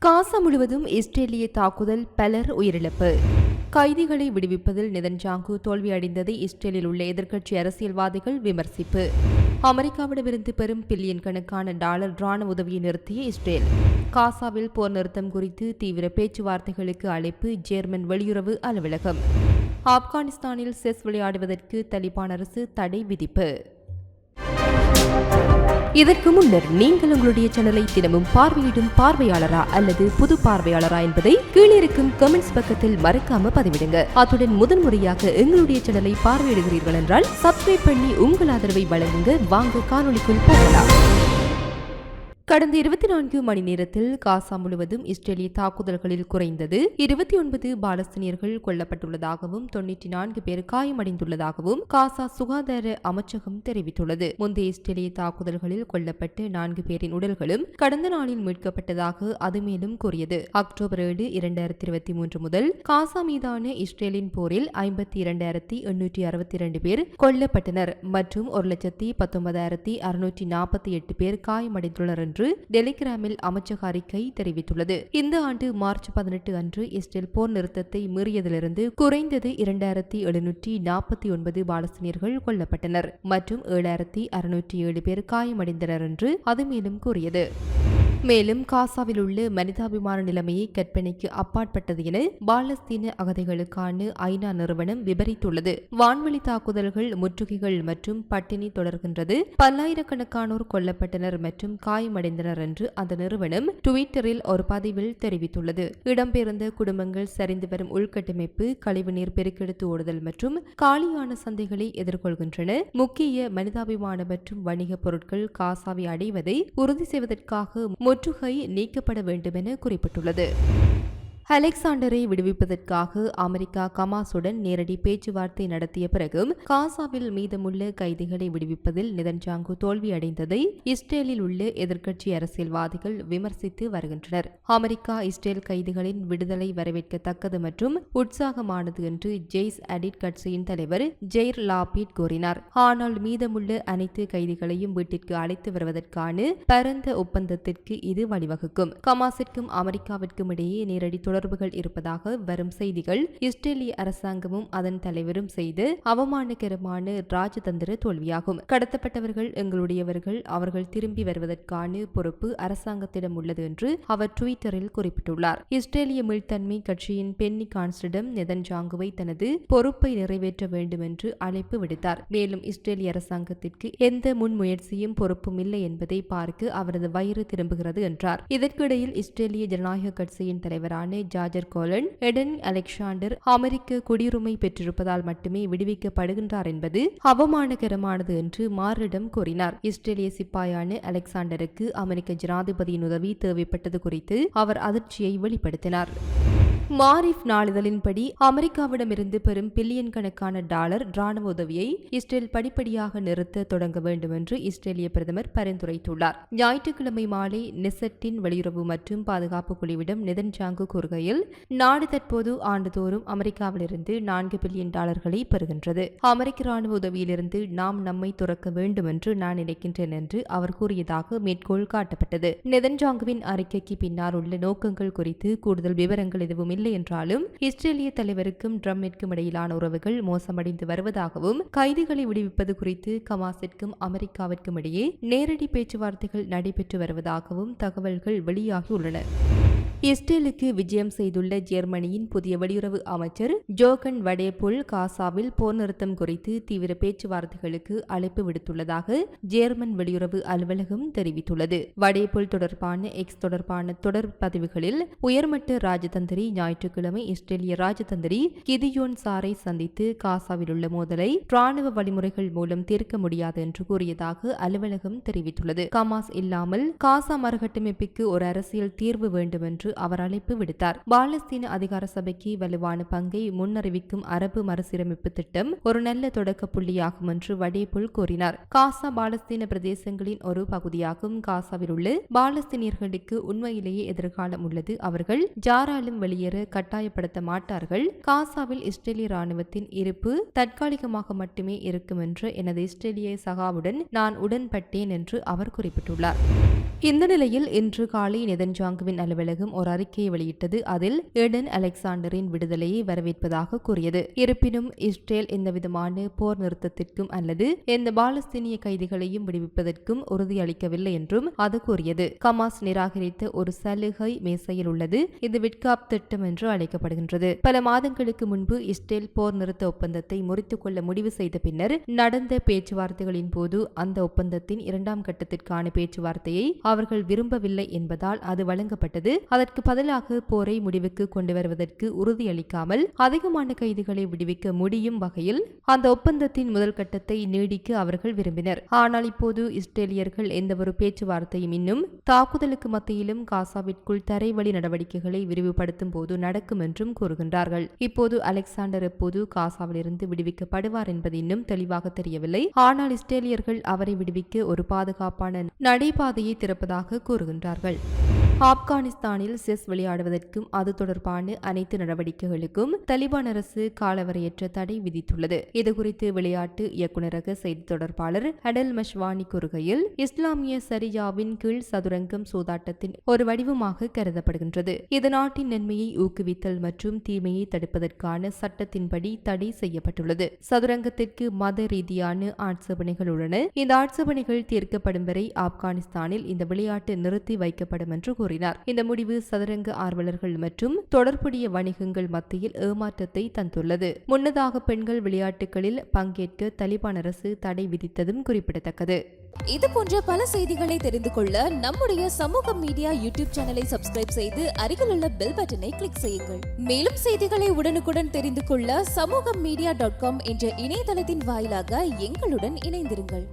காசா முழுவதும் இஸ்ரேலிய தாக்குதல், பலர் உயிரிழப்பு. கைதிகளை விடுவிப்பதில் நெதன்யாகு தோல்வியடைந்ததை இஸ்ரேலில் உள்ள எதிர்க்கட்சி அரசியல்வாதிகள் விமர்சிப்பு. அமெரிக்காவிடமிருந்து பெரும் பில்லியன் கணக்கான டாலர் ராணுவ உதவியை நிறுத்திய இஸ்ரேல். காசாவில் போர் நிறுத்தம் குறித்து தீவிர பேச்சுவார்த்தைகளுக்கு அழைப்பு, ஜேர்மன் வெளியுறவு அலுவலகம். ஆப்கானிஸ்தானில் செஸ் விளையாடுவதற்கு தலிபான் அரசு தடை விதிப்பு. இதற்கு முன்னர் நீங்கள் உங்களுடைய சேனலை தினமும் பார்வையிடும் பார்வையாளரா அல்லது புது பார்வையாளரா என்பதை கீழே இருக்கும் கமெண்ட்ஸ் பக்கத்தில் மறக்காம பதிவிடுங்க. அத்துடன் முதன்முறையாக எங்களுடைய சேனலை பார்வையிடுகிறீர்கள் என்றால் சப்ஸ்கிரைப் பண்ணி உங்கள் ஆதரவை வழங்குங்க. வாங்க காணொளிக்குள் போகலாம். கடந்த 24 மணி நேரத்தில் காசா முழுவதும் இஸ்ரேலிய தாக்குதல்களில் குறைந்தது 29 பாலஸ்தீனியர்கள் கொல்லப்பட்டுள்ளதாகவும் 94 பேர் காயமடைந்துள்ளதாகவும் காசா சுகாதார அமைச்சகம் தெரிவித்துள்ளது. முந்தைய இஸ்ரேலிய தாக்குதல்களில் கொல்லப்பட்ட 4 பேரின் உடல்களும் கடந்த நாளில் மீட்கப்பட்டதாக அது மேலும் கூறியது. அக்டோபர் 7, 2023 முதல் காசா மீதான இஸ்ரேலின் போரில் 52,862 பேர் கொல்லப்பட்டனர் மற்றும் 1,19,648 பேர் காயமடைந்துள்ளனர் என்று டெலிகிராமில் அமைச்சக அறிக்கை தெரிவித்துள்ளது. இந்த ஆண்டு மார்ச் 18 அன்று இஸ்ரேல் போர் நிறுத்தத்தை மீறியதிலிருந்து குறைந்தது 2,749 பாலஸ்தீனியர்கள் கொல்லப்பட்டனர் மற்றும் 7,607 பேர் காயமடைந்தனர் என்று அது மேலும் கூறியது. மேலும் காசாவில் உள்ள மனிதாபிமான நிலைமையை கற்பனைக்கு அப்பாற்பட்டது என பாலஸ்தீன அகதிகளுக்கான ஐநா நிறுவனம் விவரித்துள்ளது. வான்வெளி தாக்குதல்கள், முற்றுகைகள் மற்றும் பட்டினி தொடர்கின்றது. பல்லாயிரக்கணக்கானோர் கொல்லப்பட்டனர் மற்றும் காயமடைந்தனர் என்று அந்த நிறுவனம் டுவிட்டரில் ஒரு பதிவில் தெரிவித்துள்ளது. இடம்பெயர்ந்த குடும்பங்கள் சரிந்து வரும் உள்கட்டமைப்பு, கழிவுநீர் பெருக்கெடுத்து ஓடுதல் மற்றும் காலியான சந்தைகளை எதிர்கொள்கின்றன. முக்கிய மனிதாபிமான மற்றும் வணிக பொருட்கள் காசாவை அடைவதை உறுதி செய்வதற்காக முற்றுகை நீக்கப்பட வேண்டும் என குறிப்பிட்டுள்ளது. அலெக்சாண்டரை விடுவிப்பதற்காக அமெரிக்கா கமாசுடன் நேரடி பேச்சுவார்த்தை நடத்திய பிறகும் காசாவில் மீதமுள்ள கைதிகளை விடுவிப்பதில் நெதன்யாகு தோல்வியடைந்ததை இஸ்ரேலில் உள்ள எதிர்க்கட்சி அரசியல்வாதிகள் விமர்சித்து வருகின்றனர். அமெரிக்கா இஸ்ரேல் கைதிகளின் விடுதலை வரவேற்கத்தக்கது மற்றும் உற்சாகமானது என்று ஜெய்ஸ் அடிட் கட்சியின் தலைவர் ஜெய்ர் லாபீட் கூறினார். ஆனால் மீதமுள்ள அனைத்து கைதிகளையும் வீட்டிற்கு அழைத்து வருவதற்கான பரந்த ஒப்பந்தத்திற்கு இது வழிவகுக்கும். கமாஸிற்கும் அமெரிக்காவிற்கும் இடையே நேரடி தொடர்புகள் இருப்பதாக வரும் செய்திகள் இஸ்ரேலிய அரசாங்கமும் அதன் தலைவரும் செய்து அவமானகரமான ராஜதந்திர தோல்வியாகும். கடத்தப்பட்டவர்கள் எங்களுடையவர்கள், அவர்கள் திரும்பி வருவதற்கான பொறுப்பு அரசாங்கத்திடம் உள்ளது என்று அவர் ட்விட்டரில் குறிப்பிட்டுள்ளார். இஸ்ரேலிய மீள்தன்மை கட்சியின் பென்னி கான்ஸ்டிடம் நெதன்யாகுவை தனது பொறுப்பை நிறைவேற்ற வேண்டும் என்று அழைப்பு விடுத்தார். மேலும் இஸ்ரேலிய அரசாங்கத்திற்கு எந்த முன்முயற்சியும் பொறுப்பும் இல்லை என்பதை பார்க்க அவரது வயிறு திரும்புகிறது என்றார். இதற்கிடையில் இஸ்ரேலிய ஜனநாயக கட்சியின் தலைவரான ஜார்ஜர் கோலன், எடன் அலெக்சாண்டர் அமெரிக்க குடியுரிமை பெற்றிருப்பதால் மட்டுமே விடுவிக்கப்படுகின்றார் என்பது அவமானகரமானது என்று மாரிடம் கூறினார். இஸ்ரேலிய சிப்பாயான அலெக்சாண்டருக்கு அமெரிக்க ஜனாதிபதியின் உதவி தேவைப்பட்டது குறித்து அவர் அதிர்ச்சியை வெளிப்படுத்தினார். மாரிஃப் நாளிதழின்படி அமெரிக்காவிடமிருந்து பெரும் பில்லியன் கணக்கான டாலர் ராணுவ உதவியை இஸ்ரேல் படிப்படியாக நிறுத்த தொடங்க வேண்டும் என்று இஸ்ரேலிய பிரதமர் பரிந்துரைத்துள்ளார். ஞாயிற்றுக்கிழமை மாலை நெசட்டின் வெளியுறவு மற்றும் பாதுகாப்பு குழுவிடம் நெதன்யாகு கூறுகையில், நாடு தற்போது ஆண்டுதோறும் அமெரிக்காவிலிருந்து 4 பில்லியன் டாலர்களை பெறுகின்றது. அமெரிக்க ராணுவ உதவியிலிருந்து நாம் நம்மை துறக்க வேண்டும் என்று நான் நினைக்கின்றேன் என்று அவர் கூறியதாக மேற்கோள் காட்டப்பட்டது. நெதன்யாகுவின் அறிக்கைக்கு பின்னால் உள்ள நோக்கங்கள் குறித்து கூடுதல் விவரங்கள் எதுவும் இல்லை என்றாலும் இஸ்ரேலிய தலைவருக்கும் ட்ரம்பிற்கும் இடையிலான உறவுகள் மோசமடைந்து வருவதாகவும் கைதிகளை விடுவிப்பது குறித்து கமாஸிற்கும் அமெரிக்காவிற்கும் இடையே நேரடி பேச்சுவார்த்தைகள் நடைபெற்று வருவதாகவும் தகவல்கள் வெளியாகியுள்ளன. இஸ்ரேலுக்கு விஜயம் செய்துள்ள ஜெர்மனியின் புதிய வெளியுறவு அமைச்சர் ஜோகன் வடேபுல் காசாவில் போர் நிறுத்தம் குறித்து தீவிர பேச்சுவார்த்தைகளுக்கு அழைப்பு விடுத்துள்ளதாக ஜேர்மன் வெளியுறவு அலுவலகம் தெரிவித்துள்ளது. வடேபுல் தொடர்பான எக்ஸ் தொடர்பான தொடர் பதிவுகளில் உயர்மட்ட ராஜதந்திரி ஞாயிற்றுக்கிழமை இஸ்ரேலிய ராஜதந்திரி கிதியோன் சாரை சந்தித்து காசாவில் உள்ள மோதலை ராணுவ வழிமுறைகள் மூலம் தீர்க்க முடியாது என்று கூறியதாக அலுவலகம் தெரிவித்துள்ளது. கமாஸ் இல்லாமல் காசா மறுகட்டமைப்புக்கு ஒரு அரசியல் தீர்வு வேண்டும் என்று அவர் அழைப்பு விடுத்தார். பாலஸ்தீன அதிகார சபைக்கு வலுவான பங்கை முன்னறிவிக்கும் அரபு மறுசீரமைப்பு திட்டம் ஒரு நல்ல தொடக்க புள்ளியாகும் என்று வடேபுல் கூறினார். காசா பாலஸ்தீன பிரதேசங்களின் ஒரு பகுதியாகும். காசாவில் உள்ள பாலஸ்தீனியர்களுக்கு உண்மையிலேயே எதிர்காலம் உள்ளது. அவர்கள் யாராலும் வெளியேற கட்டாயப்படுத்த மாட்டார்கள். காசாவில் இஸ்ரேலிய ராணுவத்தின் இருப்பு தற்காலிகமாக மட்டுமே இருக்கும் என்று எனது இஸ்ரேலிய சகாவுடன் நான் உடன்பட்டேன் என்று அவர் குறிப்பிட்டுள்ளார். இந்த நிலையில் இன்று காலை நெதன்யாகுவின் அலுவலகம் ஒரு அறிக்கையை வெளியிட்டது. அதில் ஏடன் அலெக்சாண்டரின் விடுதலையை வரவேற்பதாக கூறியது. இருப்பினும் இஸ்ரேல் எந்தவிதமான போர் நிறுத்தத்திற்கும் அல்லது எந்த பாலஸ்தீனிய கைதிகளையும் விடுவிப்பதற்கும் உறுதியளிக்கவில்லை என்றும் அது கூறியது. ஹமாஸ் நிராகரித்த ஒரு சலுகை மேசையில் உள்ளது. இது விட்காப் திட்டம் என்று அழைக்கப்படுகின்றது. பல மாதங்களுக்கு முன்பு இஸ்ரேல் போர் நிறுத்த ஒப்பந்தத்தை முறித்துக் கொள்ள முடிவு செய்த பின்னர் நடந்த பேச்சுவார்த்தைகளின் போது அந்த ஒப்பந்தத்தின் இரண்டாம் கட்டத்திற்கான பேச்சுவார்த்தையை அவர்கள் விரும்பவில்லை என்பதால் அது வழங்கப்பட்டது. அதற்கு பதிலாக போரை முடிவுக்கு கொண்டு வருவதற்கு உறுதியளிக்காமல் அதிகமான கைதிகளை விடுவிக்க முடியும் வகையில் அந்த ஒப்பந்தத்தின் முதல் கட்டத்தை நீடிக்க அவர்கள் விரும்பினர். ஆனால் இப்போது இஸ்ரேலியர்கள் எந்தவொரு பேச்சுவார்த்தையும் இன்னும் தாக்குதலுக்கு மத்தியிலும் காசாவிற்குள் தரைவழி நடவடிக்கைகளை விரிவுபடுத்தும் போது நடக்கும் என்றும் கூறுகின்றார்கள். இப்போது அலெக்சாண்டர் எப்போது காசாவிலிருந்து விடுவிக்கப்படுவார் என்பது இன்னும் தெளிவாக தெரியவில்லை. ஆனால் இஸ்ரேலியர்கள் அவரை விடுவிக்க ஒரு பாதுகாப்பான நடைபாதையை திறப்பதாக கூறுகின்றார்கள். ஆப்கானிஸ்தானில் செஸ் விளையாடுவதற்கும் அது தொடர்பான அனைத்து நடவடிக்கைகளுக்கும் தலிபான் அரசு காலவரையற்ற தடை விதித்துள்ளது. இதுகுறித்து விளையாட்டு இயக்குநரக செய்தி தொடர்பாளர் அடல் மஷ்வானி கூறுகையில், இஸ்லாமிய சரியாவின் கீழ் சதுரங்கம் சூதாட்டத்தின் ஒரு வடிவமாக கருதப்படுகின்றது. இது நாட்டின் நன்மையை ஊக்குவித்தல் மற்றும் தீமையை தடுப்பதற்கான சட்டத்தின்படி தடை செய்யப்பட்டுள்ளது. சதுரங்கத்திற்கு மத ரீதியான ஆட்சேபனைகள் உள்ளன. இந்த ஆட்சேபனைகள் தீர்க்கப்படும் வரை ஆப்கானிஸ்தானில் இந்த விளையாட்டு நிறுத்தி வைக்கப்படும் என்று கூறினார். இந்த முடிவு சதுரங்க ஆர்வலர்கள் மற்றும் தொடர்புடைய வணிகங்கள் மத்தியில் ஏமாற்றத்தை தந்துள்ளது. முன்னதாக பெண்கள் விளையாட்டுகளில் பங்கேற்க தலிபான் அரசு தடை விதித்ததும் குறிப்பிடத்தக்கது. இது போன்ற பல செய்திகளை தெரிந்து கொள்ள நம்முடைய சமூக மீடியா யூடியூப் சேனலை சப்ஸ்கிரைப் செய்து அருகில் உள்ள பெல் பட்டனை கிளிக் செய்யுங்கள். மேலும் செய்திகளை உடனுக்குடன் தெரிந்து கொள்ள சமூகமீடியா.com என்ற இணையதளத்தின் வாயிலாக எங்களுடன் இணைந்திருங்கள்.